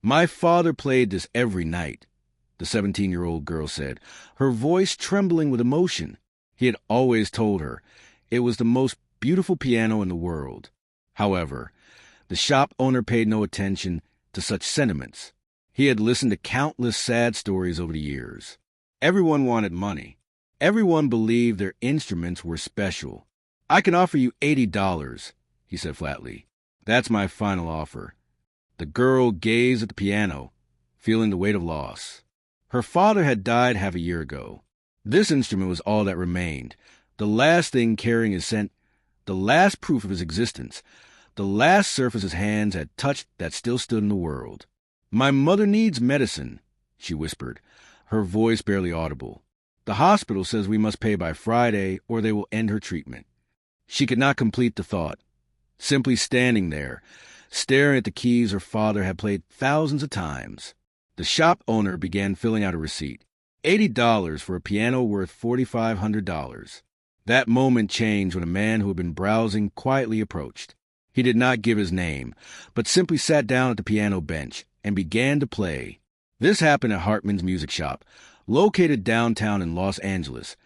"My father played this every night," the 17-year-old girl said, her voice trembling with emotion. He had always told her it was the most beautiful piano in the world. However, the shop owner paid no attention to such sentiments. He had listened to countless sad stories over the years. Everyone wanted money. Everyone believed their instruments were special. "I can offer you $80, he said flatly. "That's my final offer." The girl gazed at the piano, feeling the weight of loss. Her father had died half a year ago. This instrument was all that remained, the last thing carrying his scent, the last proof of his existence, the last surface his hands had touched that still stood in the world. "My mother needs medicine," she whispered, her voice barely audible. "The hospital says we must pay by Friday or they will end her treatment." She could not complete the thought. Simply standing there, staring at the keys her father had played thousands of times. The shop owner began filling out a receipt. $80 for a piano worth $4,500. That moment changed when a man who had been browsing quietly approached. He did not give his name, but simply sat down at the piano bench and began to play. This happened at Hartman's music shop, located downtown in Los Angeles,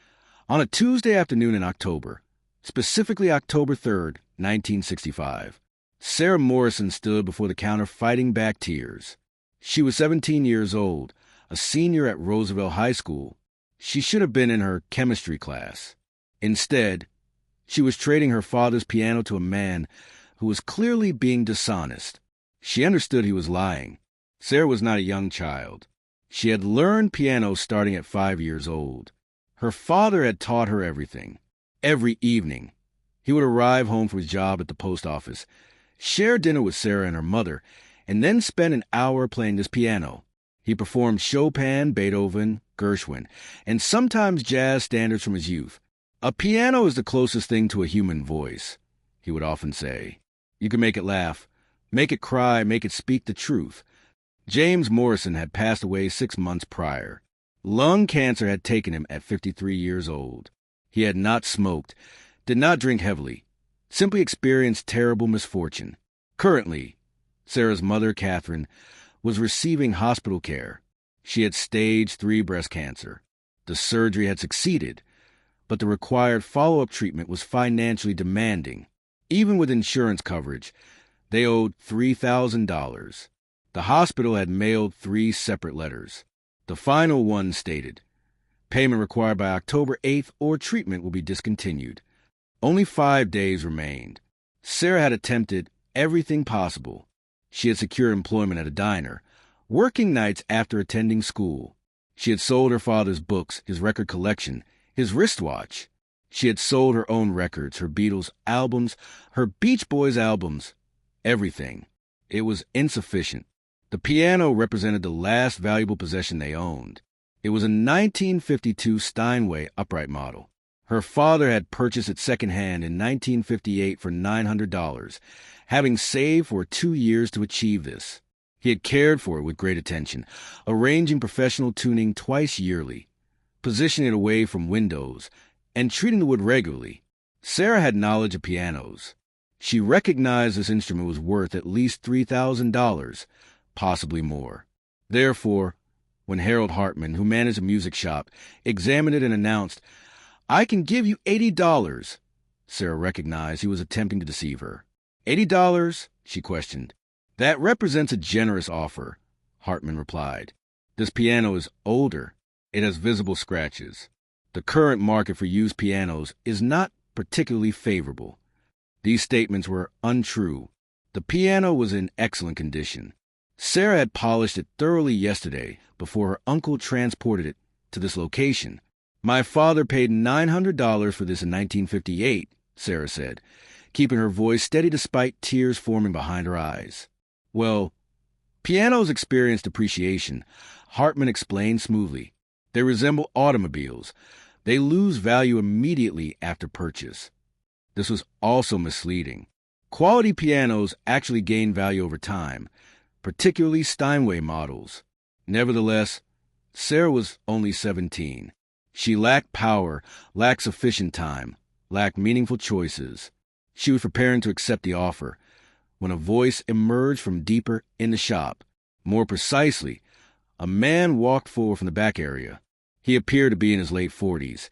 on a Tuesday afternoon in October, specifically October 3rd, 1965. Sarah Morrison stood before the counter fighting back tears. She was 17 years old, a senior at Roosevelt High School. She should have been in her chemistry class. Instead, she was trading her father's piano to a man who was clearly being dishonest. She understood he was lying. Sarah was not a young child. She had learned piano starting at 5 years old. Her father had taught her everything. Every evening, he would arrive home from his job at the post office, share dinner with Sarah and her mother, and then spend an hour playing this piano. He performed Chopin, Beethoven, Gershwin, and sometimes jazz standards from his youth. "A piano is the closest thing to a human voice," he would often say. "You can make it laugh, make it cry, make it speak the truth." James Morrison had passed away 6 months prior. Lung cancer had taken him at 53 years old. He had not smoked, did not drink heavily, simply experienced terrible misfortune. Currently, Sarah's mother, Catherine, was receiving hospital care. She had stage 3 breast cancer. The surgery had succeeded, but the required follow-up treatment was financially demanding. Even with insurance coverage, they owed $3,000. The hospital had mailed 3 separate letters. The final one stated, "Payment required by October 8th or treatment will be discontinued." Only 5 days remained. Sarah had attempted everything possible. She had secured employment at a diner, working nights after attending school. She had sold her father's books, his record collection, his wristwatch. She had sold her own records, her Beatles albums, her Beach Boys albums, everything. It was insufficient. The piano represented the last valuable possession they owned. It was a 1952 Steinway upright model. Her father had purchased it secondhand in 1958 for $900, having saved for 2 years to achieve this. He had cared for it with great attention, arranging professional tuning twice yearly, positioning it away from windows, and treating the wood regularly. Sarah had knowledge of pianos. She recognized this instrument was worth at least $3,000, possibly more. Therefore, when Harold Hartman, who managed a music shop, examined it and announced, "I can give you $80, Sarah recognized he was attempting to deceive her. $80? She questioned. "That represents a generous offer," Hartman replied. "This piano is older. It has visible scratches. The current market for used pianos is not particularly favorable." These statements were untrue. The piano was in excellent condition. Sarah had polished it thoroughly yesterday before her uncle transported it to this location. "My father paid $900 for this in 1958, Sarah said, keeping her voice steady despite tears forming behind her eyes. "Well, pianos experience depreciation," Hartman explained smoothly. "They resemble automobiles. They lose value immediately after purchase." This was also misleading. Quality pianos actually gain value over time, particularly Steinway models. Nevertheless, Sarah was only 17. She lacked power, lacked sufficient time, lacked meaningful choices. She was preparing to accept the offer when a voice emerged from deeper in the shop. More precisely, a man walked forward from the back area. He appeared to be in his late 40s,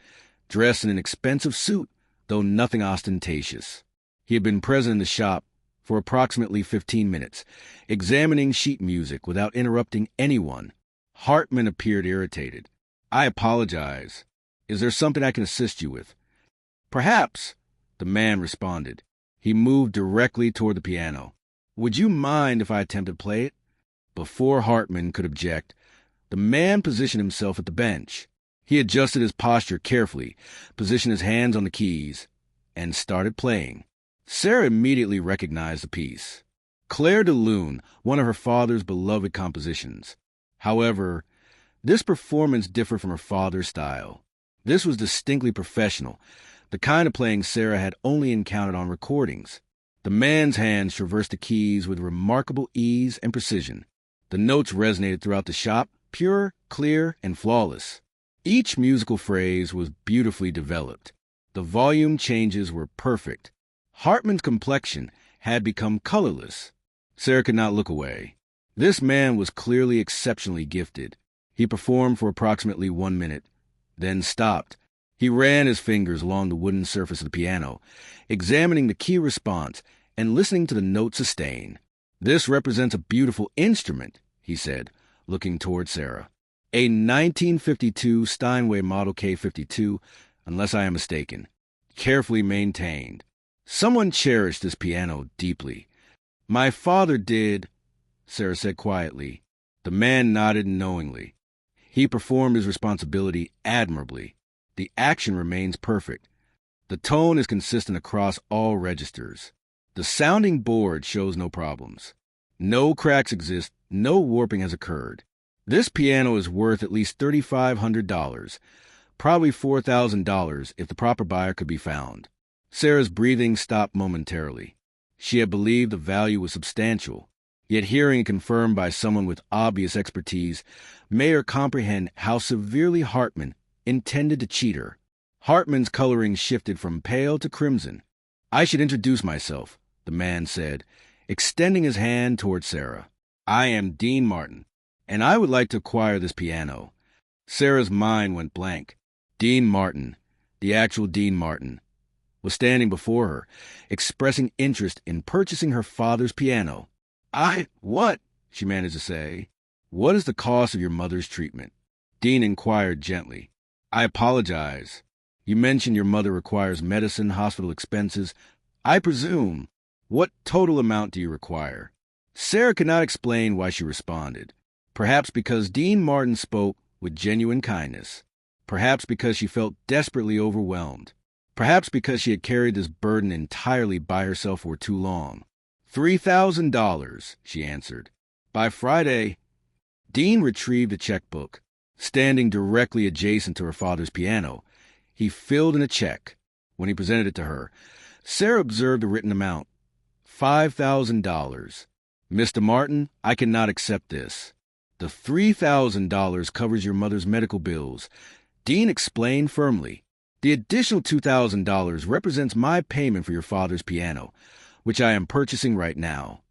dressed in an expensive suit, though nothing ostentatious. He had been present in the shop for approximately 15 minutes, examining sheet music without interrupting anyone. Hartman appeared irritated. "I apologize. Is there something I can assist you with?" "Perhaps," the man responded. He moved directly toward the piano. "Would you mind if I attempted to play it?" Before Hartman could object, the man positioned himself at the bench. He adjusted his posture carefully, positioned his hands on the keys, and started playing. Sarah immediately recognized the piece. Claire de Lune, one of her father's beloved compositions. However, this performance differed from her father's style. This was distinctly professional, the kind of playing Sarah had only encountered on recordings. The man's hands traversed the keys with remarkable ease and precision. The notes resonated throughout the shop, pure, clear, and flawless. Each musical phrase was beautifully developed. The volume changes were perfect. Hartman's complexion had become colorless. Sarah could not look away. This man was clearly exceptionally gifted. He performed for approximately 1 minute, then stopped. He ran his fingers along the wooden surface of the piano, examining the key response and listening to the note sustain. "This represents a beautiful instrument," he said, looking toward Sarah. "A 1952 Steinway Model K52, unless I am mistaken. Carefully maintained. Someone cherished this piano deeply." "My father did," Sarah said quietly. The man nodded knowingly. "He performed his responsibility admirably. The action remains perfect. The tone is consistent across all registers. The sounding board shows no problems. No cracks exist, no warping has occurred. This piano is worth at least $3,500, probably $4,000 if the proper buyer could be found." Sarah's breathing stopped momentarily. She had believed the value was substantial, yet hearing it confirmed by someone with obvious expertise made her comprehend how severely Hartman intended to cheat her. Hartman's coloring shifted from pale to crimson. "I should introduce myself," the man said, extending his hand toward Sarah. "I am Dean Martin, and I would like to acquire this piano." Sarah's mind went blank. Dean Martin, the actual Dean Martin, was standing before her, expressing interest in purchasing her father's piano. What?" she managed to say. "What is the cost of your mother's treatment?" Dean inquired gently. "I apologize. You mentioned your mother requires medicine, hospital expenses. I presume. What total amount do you require?" Sarah could not explain why she responded. Perhaps because Dean Martin spoke with genuine kindness. Perhaps because she felt desperately overwhelmed. Perhaps because she had carried this burden entirely by herself for too long. $3,000, she answered. "By Friday." Dean retrieved a checkbook. Standing directly adjacent to her father's piano, he filled in a check. When he presented it to her, Sarah observed the written amount. $5,000. "Mr. Martin, I cannot accept this. The $3,000 covers your mother's medical bills," Dean explained firmly. "The additional $2,000 represents my payment for your father's piano, which I am purchasing right now."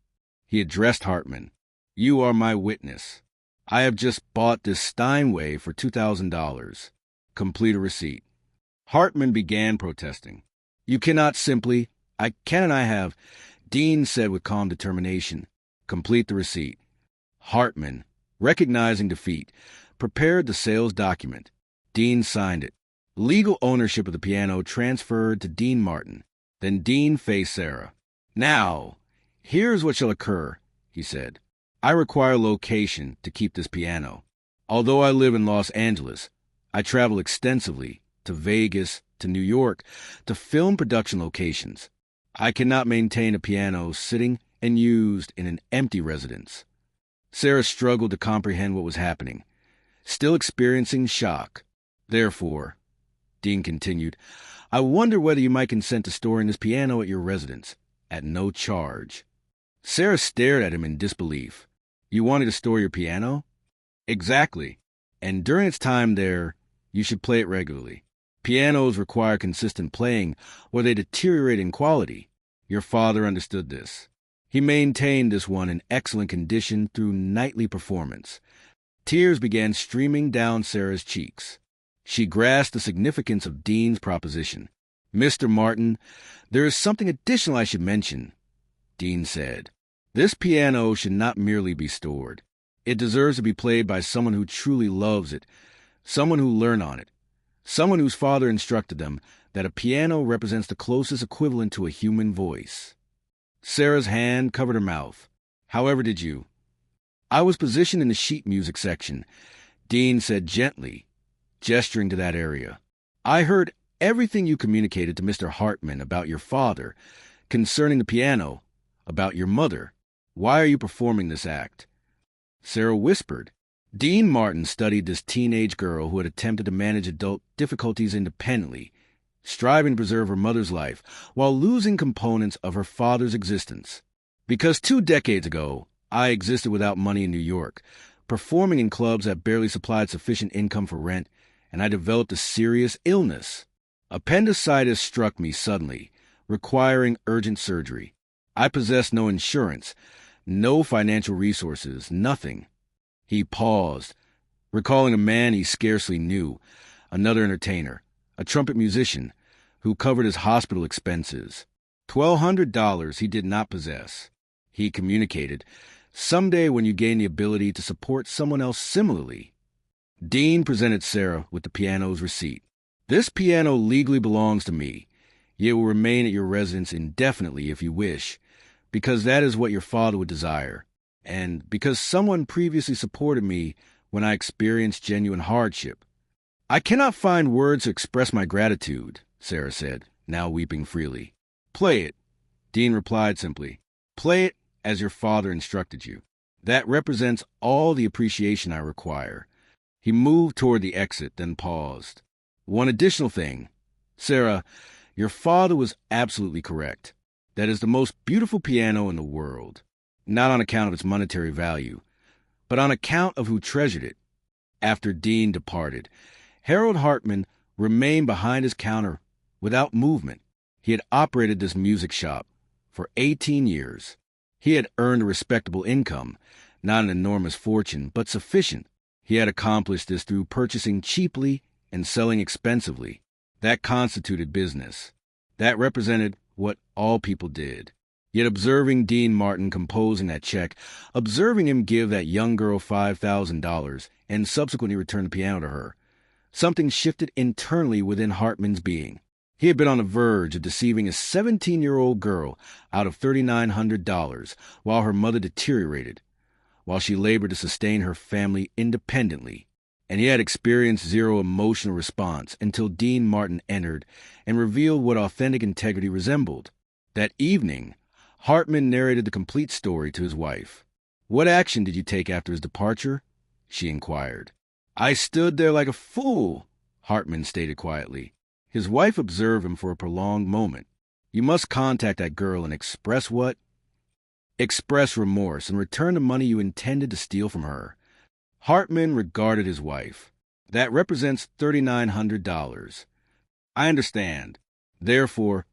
He addressed Hartman. "You are my witness. I have just bought this Steinway for $2,000. Complete a receipt." Hartman began protesting. "You cannot simply—" "I can and I have," Dean said with calm determination. "Complete the receipt." Hartman, recognizing defeat, prepared the sales document. Dean signed it. Legal ownership of the piano transferred to Dean Martin. Then Dean faced Sarah. "Now, here's what shall occur," he said. "I require location to keep this piano. Although I live in Los Angeles, I travel extensively to Vegas, to New York, to film production locations. I cannot maintain a piano sitting and used in an empty residence." Sarah struggled to comprehend what was happening, still experiencing shock. "Therefore," Dean continued, "I wonder whether you might consent to storing this piano at your residence, at no charge." Sarah stared at him in disbelief. "You wanted to store your piano?" "Exactly. And during its time there, you should play it regularly. Pianos require consistent playing, or they deteriorate in quality. Your father understood this. He maintained this one in excellent condition through nightly performance. Tears began streaming down Sarah's cheeks. She grasped the significance of Dean's proposition. "Mr. Martin, there is something additional I should mention," Dean said. "This piano should not merely be stored. It deserves to be played by someone who truly loves it, someone who learned on it, someone whose father instructed them that a piano represents the closest equivalent to a human voice." Sarah's hand covered her mouth. "However did you?" "I was positioned in the sheet music section," Dean said gently, gesturing to that area. "I heard everything you communicated to Mr. Hartman about your father, concerning the piano, about your mother. Why are you performing this act?" Sarah whispered. Dean Martin studied this teenage girl who had attempted to manage adult difficulties independently, striving to preserve her mother's life while losing components of her father's existence. "Because 2 decades ago, I existed without money in New York, performing in clubs that barely supplied sufficient income for rent, and I developed a serious illness. Appendicitis struck me suddenly, requiring urgent surgery. I possessed no insurance, no financial resources, nothing." He paused, recalling a man he scarcely knew, another entertainer, a trumpet musician, who covered his hospital expenses. $1,200 he did not possess. He communicated, "Someday when you gain the ability to support someone else similarly." Dean presented Sarah with the piano's receipt. "This piano legally belongs to me. It will remain at your residence indefinitely if you wish, because that is what your father would desire, and because someone previously supported me when I experienced genuine hardship." "I cannot find words to express my gratitude," Sarah said, now weeping freely. "Play it," Dean replied simply. "Play it as your father instructed you. That represents all the appreciation I require." He moved toward the exit, then paused. "One additional thing. Sarah, your father was absolutely correct. That is the most beautiful piano in the world, not on account of its monetary value, but on account of who treasured it." After Dean departed, Harold Hartman remained behind his counter without movement. He had operated this music shop for 18 years. He had earned a respectable income, not an enormous fortune, but sufficient. He had accomplished this through purchasing cheaply and selling expensively. That constituted business. That represented what all people did. Yet observing Dean Martin composing that check, observing him give that young girl $5,000 and subsequently return the piano to her, something shifted internally within Hartman's being. He had been on the verge of deceiving a 17-year-old girl out of $3,900 while her mother deteriorated, while she labored to sustain her family independently. And he had experienced zero emotional response until Dean Martin entered and revealed what authentic integrity resembled. That evening, Hartman narrated the complete story to his wife. "What action did you take after his departure?" she inquired. "I stood there like a fool," Hartman stated quietly. His wife observed him for a prolonged moment. "You must contact that girl and express what?" "Express remorse and return the money you intended to steal from her." Hartman regarded his wife. "That represents $3,900. I understand. Therefore,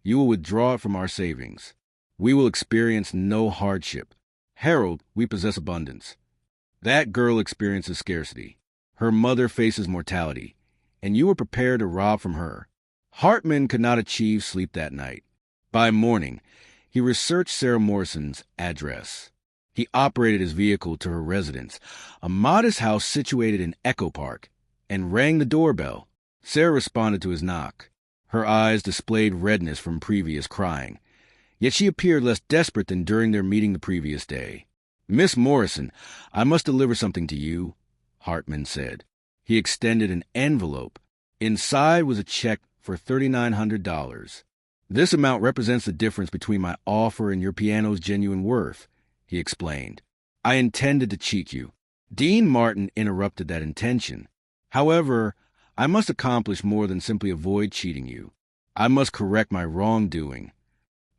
you will withdraw it from our savings. We will experience no hardship. Harold, we possess abundance. That girl experiences scarcity. Her mother faces mortality, and you are prepared to rob from her." Hartman could not achieve sleep that night. By morning, he researched Sarah Morrison's address. He operated his vehicle to her residence, a modest house situated in Echo Park, and rang the doorbell. Sarah responded to his knock. Her eyes displayed redness from previous crying, yet she appeared less desperate than during their meeting the previous day. "Miss Morrison, I must deliver something to you," Hartman said. He extended an envelope. Inside was a check for $3,900. "This amount represents the difference between my offer and your piano's genuine worth," he explained. "I intended to cheat you." Dean Martin interrupted that intention. "However, I must accomplish more than simply avoid cheating you. I must correct my wrongdoing."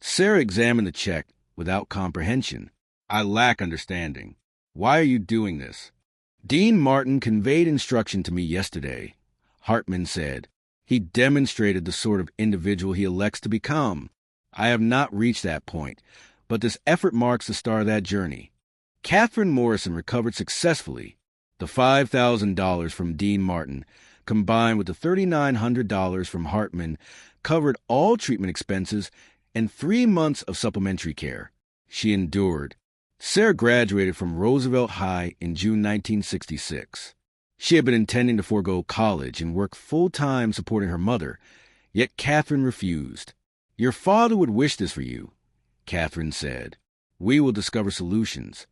Sarah examined the check without comprehension. "I lack understanding. Why are you doing this?" "Dean Martin conveyed instruction to me yesterday," Hartman said. "He demonstrated the sort of individual he elects to become. I have not reached that point, But this effort marks the start of that journey. Catherine Morrison recovered successfully. The $5,000 from Dean Martin, combined with the $3,900 from Hartman, covered all treatment expenses and 3 months of supplementary care. She endured. Sarah graduated from Roosevelt High in June 1966. She had been intending to forego college and work full-time supporting her mother, yet Catherine refused. "Your father would wish this for you," Catherine said. "We will discover solutions."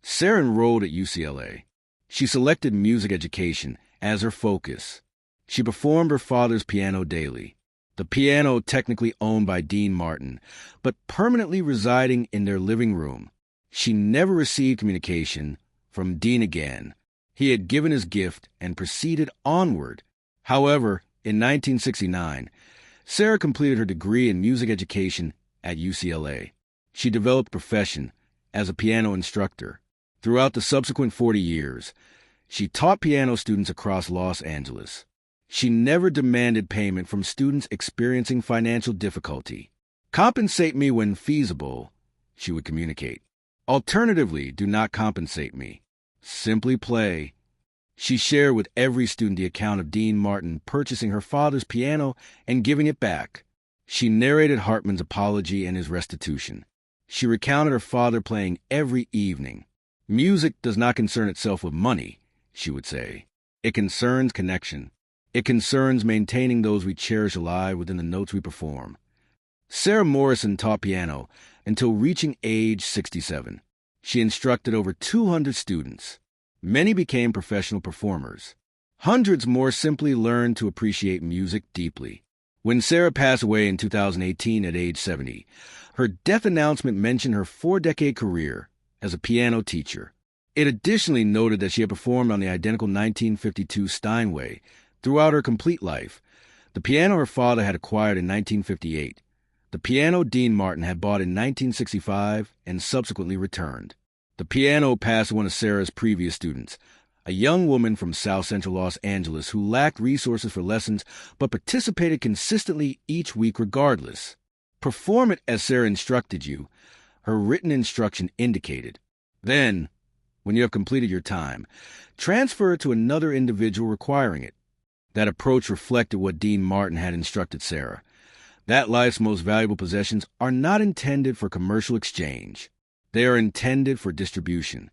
Sarah enrolled at UCLA. She selected music education as her focus. She performed her father's piano daily, the piano technically owned by Dean Martin, but permanently residing in their living room. She never received communication from Dean again. He had given his gift and proceeded onward. However, in 1969, Sarah completed her degree in music education at UCLA. She developed a profession as a piano instructor. Throughout the subsequent 40 years, she taught piano students across Los Angeles. She never demanded payment from students experiencing financial difficulty. "Compensate me when feasible," she would communicate. "Alternatively, do not compensate me. Simply play." She shared with every student the account of Dean Martin purchasing her father's piano and giving it back. She narrated Hartman's apology and his restitution. She recounted her father playing every evening. "Music does not concern itself with money," she would say. "It concerns connection. It concerns maintaining those we cherish alive within the notes we perform." Sarah Morrison taught piano until reaching age 67. She instructed over 200 students. Many became professional performers. Hundreds more simply learned to appreciate music deeply. When Sarah passed away in 2018 at age 70, her death announcement mentioned her 4-decade career as a piano teacher. It additionally noted that she had performed on the identical 1952 Steinway throughout her complete life, the piano her father had acquired in 1958, the piano Dean Martin had bought in 1965 and subsequently returned. The piano passed to one of Sarah's previous students, a young woman from South Central Los Angeles who lacked resources for lessons but participated consistently each week regardless. "Perform it as Sarah instructed you," her written instruction indicated. Then, when you have completed your time, transfer it to another individual requiring it. That approach reflected what Dean Martin had instructed Sarah, that life's most valuable possessions are not intended for commercial exchange. They are intended for distribution.